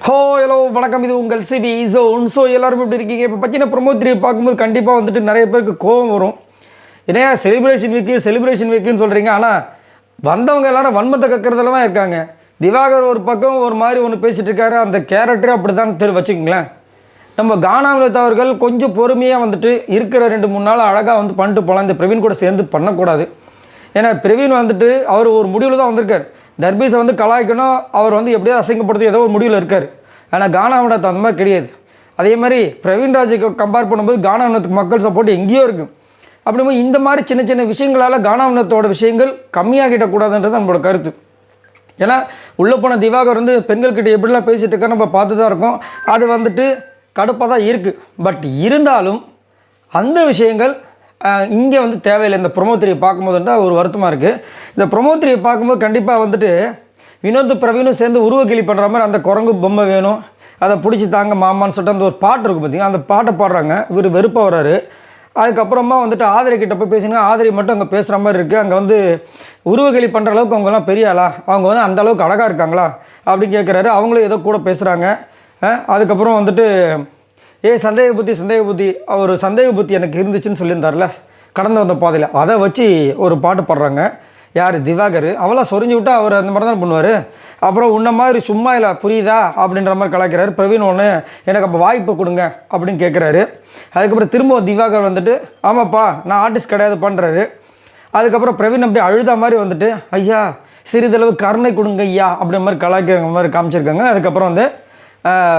Hello வணக்கம். இது உங்கள் சிபி ஜோன். ஸோ எல்லோரும் எப்படி இருக்கீங்க? இப்போ பார்த்தீங்கன்னா ப்ரொமோ 3 பார்க்கும்போது கண்டிப்பாக வந்துட்டு நிறைய பேருக்கு கோவம் வரும். ஏன்னா செலிப்ரேஷன் வீக்குன்னு சொல்கிறீங்க. ஆனால் வந்தவங்க எல்லாரும் வன்மத்தை கக்கிறதுல தான் இருக்காங்க. திவாகர் ஒரு பக்கம் ஒரு மாதிரி ஒன்று பேசிகிட்டு இருக்காரு. அந்த கேரக்டரே அப்படி தான் வச்சுக்கோங்களேன். நம்ம கானாமிலத் அவர்கள் கொஞ்சம் பொறுமையாக வந்துட்டு இருக்கிற 2-3 நாள் அழகாக வந்து பண்ணிட்டு போகலாம். இந்த பிரவீன் கூட சேர்ந்து பண்ணக்கூடாது. ஏன்னா பிரவீன் வந்துட்டு அவர் ஒரு முடிவில் தான் வந்திருக்கார். தர்பீஸை வந்து கலாய்க்கணும், அவர் வந்து எப்படியாவது அசிங்கப்படுத்தி ஏதோ ஒரு முடிவில் இருக்கார். ஆனால் கானாவினத்து அந்த மாதிரி கிடையாது. அதே மாதிரி பிரவீன் ராஜுக்கு கம்பேர் பண்ணும்போது கானாவினத்துக்கு மக்கள் சப்போர்ட் எங்கேயோ இருக்குது. அப்படிங்கும்போது இந்த மாதிரி சின்ன சின்ன விஷயங்களால் கானாவினத்தோட விஷயங்கள் கம்மியாகிடக்கூடாதுன்றது நம்மளோட கருத்து. ஏன்னா உள்ளே போன திவாகர் வந்து பெண்கள்கிட்ட எப்படிலாம் பேசிகிட்டு இருக்கா நம்ம பார்த்து தான் இருக்கோம். அது வந்துட்டு கடுப்பாக தான் இருக்குது. பட் இருந்தாலும் அந்த விஷயங்கள் இங்கே வந்து தேவையில்லை. இந்த ப்ரொமோ 3 பார்க்கும்போது தான் ஒரு வருத்தமாக இருக்குது. இந்த ப்ரொமோ 3 பார்க்கும்போது கண்டிப்பாக வந்துட்டு வினோத் பிரவீனும் சேர்ந்து உருவக்கிளி பண்ணுற மாதிரி அந்த குரங்கு பொம்மை வேணும், அதை பிடிச்சி தாங்க மாமான்னு சொல்லிட்டு அந்த ஒரு பாட்டு இருக்குது பார்த்திங்கன்னா, அந்த பாட்டை பாடுறாங்க. இவர் வெறுப்பாக வர்றாரு. அதுக்கப்புறமா வந்துட்டு ஆதிரை கிட்ட போய் பேசினா ஆதிரை மட்டும் அங்கே பேசுகிற மாதிரி இருக்குது. அங்கே வந்து உருவக்கிளி பண்ணுற அளவுக்கு அவங்கெல்லாம் பெரிய ஆளா, அவங்க வந்து அந்த அளவுக்கு அழகாக இருக்காங்களா அப்படின்னு கேட்குறாரு. அவங்களும் ஏதோ கூட பேசுகிறாங்க. அதுக்கப்புறம் வந்துட்டு சந்தேக புத்தி ஒரு சந்தேக புத்தி எனக்கு இருந்துச்சுன்னு சொல்லியிருந்தார்ல கடந்து வந்த பாதையில், அதை வச்சு ஒரு பாட்டு பாடுறாங்க. யார்? திவாகர். அவளாம் சொரிஞ்சு விட்டு அவர் அந்த மாதிரி தான் பண்ணுவார். அப்புறம் உன்ன மாதிரி சும்மா இல்லை புரியுதா அப்படின்ற மாதிரி கலாய்க்கிறாரு. பிரவீன் ஒன்று எனக்கு அப்போ வாய்ப்பு கொடுங்க அப்படின்னு கேட்குறாரு. அதுக்கப்புறம் திரும்ப திவாகர் வந்துட்டு ஆமாப்பா நான் ஆர்டிஸ்ட் கிடையாது பண்ணுறாரு. அதுக்கப்புறம் பிரவீன் அப்படி அழுத மாதிரி வந்துட்டு ஐயா சிறிதளவு கருணை கொடுங்க ஐயா அப்படின்ற மாதிரி கலாய்க்கிற மாதிரி காமிச்சிருக்காங்க. அதுக்கப்புறம் வந்து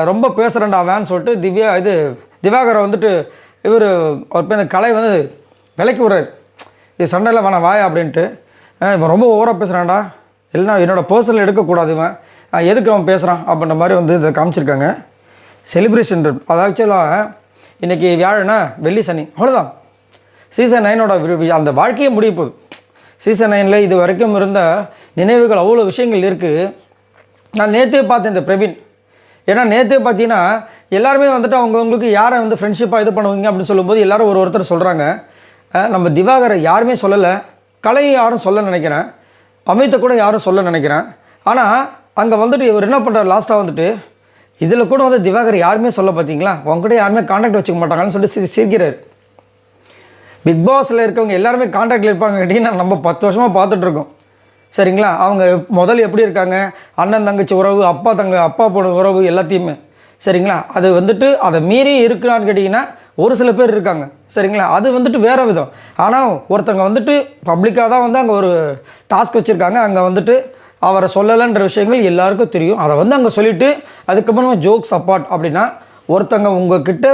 ரொம்ப பேசுகிறேன்டா வேன்னு சொல்லிட்டு திவாகரை வந்துட்டு இவர் ஒரு பேர் கலை வந்து விலைக்கு விடுறாரு. இது சண்டையில் வேணாம் வாயா அப்படின்ட்டு. இவன் ரொம்ப ஓவராக பேசுகிறான்டா, இல்லைனா என்னோடய பர்சனல் எடுக்கக்கூடாது, இவன் எதுக்கு அவன் பேசுகிறான் அப்படின்ற மாதிரி வந்து இதை காமிச்சிருக்காங்க. செலிப்ரேஷன் அது ஆக்சுவலாக இன்றைக்கி வியாழனா வெள்ளி சனி அவ்வளோதான். சீசன் 9 அந்த வாழ்க்கையே முடிய போகுது. சீசன் 9 இது வரைக்கும் இருந்த நினைவுகள் அவ்வளோ விஷயங்கள் இருக்குது. நான் நேற்றே பார்த்தேன் இந்த பிரவீன். ஏன்னா நேற்றே பார்த்தீங்கன்னா எல்லாருமே வந்துட்டு அவங்கவுங்களுக்கு யாரை வந்து ஃப்ரெண்ட்ஷிப்பாக இது பண்ணுவீங்க அப்படின்னு சொல்லும்போது எல்லோரும் ஒருத்தர் சொல்கிறாங்க. நம்ம திவாகரை யாருமே சொல்லலை, கலையை யாரும் சொல்ல நினைக்கிறேன், அமித்தை கூட யாரும் சொல்ல நினைக்கிறேன். ஆனால் அங்கே வந்துட்டு இவர் என்ன பண்ணுறாரு லாஸ்ட்டாக வந்துட்டு இதில் கூட வந்து திவாகர் யாருமே சொல்ல பார்த்தீங்களா, உங்ககிட்ட யாருமே கான்டாக்ட் வச்சுக்க மாட்டாங்கன்னு சொல்லிட்டு சிரிக்கிறார். பிக் பாஸில் இருக்கவங்க எல்லாருமே கான்டாக்டில் இருப்பாங்க கேட்டிங்கன்னா நம்ம 10 வருஷமாக பார்த்துட்ருக்கோம். சரிங்களா? அவங்க முதல்ல எப்படி இருக்காங்க, அண்ணன் தங்கச்சி உறவு, அப்பா போட உறவு எல்லாத்தையுமே. சரிங்களா? அது வந்துட்டு அதை மீறி இருக்குறான்னு கேட்டிங்கன்னா ஒரு சில பேர் இருக்காங்க. சரிங்களா? அது வந்துட்டு வேறு விதம். ஆனால் ஒருத்தவங்க வந்துட்டு பப்ளிக்காக தான் வந்து அங்கே ஒரு டாஸ்க் வச்சுருக்காங்க. அங்கே வந்துட்டு அவரை சொல்லலைன்ற விஷயங்கள் எல்லாருக்கும் தெரியும். அதை வந்து அங்கே சொல்லிவிட்டு அதுக்கப்புறமா ஜோக்ஸ் அப்பார்ட் அப்படின்னா ஒருத்தவங்க உங்ககிட்ட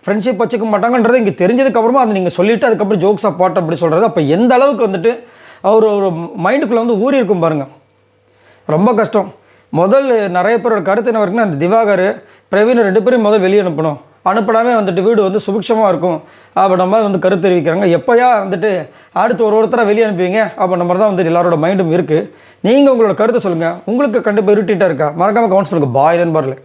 ஃப்ரெண்ட்ஷிப் வச்சுக்க மாட்டாங்கன்றது இங்கே தெரிஞ்சதுக்கப்புறமா அதை நீங்கள் சொல்லிவிட்டு அதுக்கப்புறம் ஜோக்ஸ் அப்பார்ட் அப்படி சொல்கிறது அப்போ எந்த அளவுக்கு வந்துட்டு அவர் ஒரு மைண்டுக்குள்ளே வந்து ஊறி இருக்கும் பாருங்கள். ரொம்ப கஷ்டம். நிறைய பேரோட கருத்து என்ன இருக்குன்னா அந்த திவாகர் பிரவீன் 2 பேரும் வெளியே அனுப்பினாவே வந்துட்டு வீடு வந்து சுபிக்ஷமாக இருக்கும் அப்போ நம்ம வந்து கருத்து தெரிவிக்கிறாங்க. எப்போயா வந்துட்டு அடுத்து ஒருத்தராக வெளியே அனுப்புவீங்க அப்போ நம்ம தான் வந்துட்டு எல்லாரோட மைண்டும் இருக்குது. நீங்கள் உங்களோட கருத்தை சொல்லுங்கள். உங்களுக்கு கண்டிப்பாக இருட்டிட்டாக இருக்கா? மறக்காமல் கமெண்ட்ஸ் பண்ணுங்கள். பாய் தென் பாருங்கள்.